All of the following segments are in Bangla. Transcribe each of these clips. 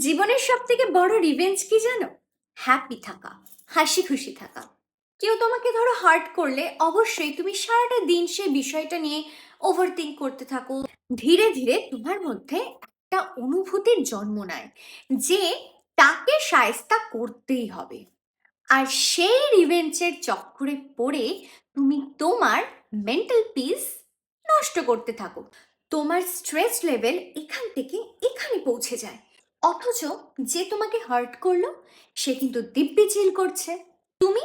জীবনের সব থেকে বড় রিভেঞ্জ কি জানো? হ্যাপি থাকা, হাসি খুশি থাকা। কেউ তোমাকে ধরো হার্ট করলে অবশ্যই তুমি সারাটা দিন সেই বিষয়টা নিয়ে ওভার থিঙ্ক করতে থাকো। ধীরে ধীরে তোমার মধ্যে একটা অনুভূতির জন্ম নেয় যে তাকে শায়েস্তা করতেই হবে। আর সেই রিভেঞ্জের চক্করে পড়ে তুমি তোমার মেন্টাল পিস নষ্ট করতে থাকো। তোমার স্ট্রেস লেভেল এখান থেকে এখানে পৌঁছে যায়, অথচ যে তোমাকে হার্ট করলো সে কিন্তু দিব্যি চিল করছে। তুমি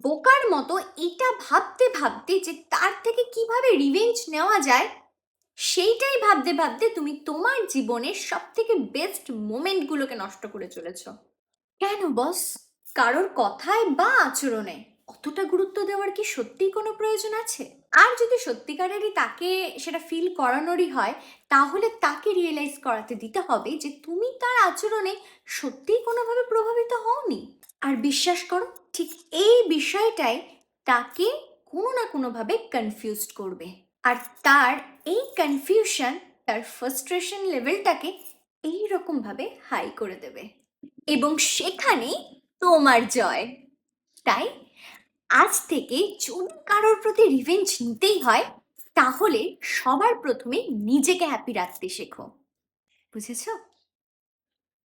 বোকার মতো এটা ভাবতে ভাবতে যে তার থেকে কিভাবে রিভেঞ্জ নেওয়া যায়, সেইটাই ভাবতে ভাবতে তুমি তোমার জীবনের সব থেকে বেস্ট মোমেন্টগুলোকে নষ্ট করে চলেছ। কেন বস? কারোর কথায় বা আচরণে অতটা গুরুত্ব দেওয়ার কি সত্যিই কোনো প্রয়োজন আছে? আর যদি সত্যিকারেরই তাকে সেটা ফিল করানোরই হয়, তাহলে তাকে রিয়েলাইজ করাতে দিতে হবে যে তুমি তার আচরণে সত্যিই কোনোভাবে প্রভাবিত হওনি। আর বিশ্বাস করো, ঠিক এই বিষয়টাই তাকে কোনো না কোনোভাবে কনফিউজড করবে। আর তার এই কনফিউশন তার ফ্রাস্ট্রেশন লেভেলটাকে এইরকমভাবে হাই করে দেবে, এবং সেখানেই তোমার জয়। তাই আজ থেকে যদি কারোর প্রতি রিভেঞ্জ নিতেই হয়, তাহলে সবার প্রথমে নিজেকে হ্যাপি রাখতে শেখো। বুঝেছো?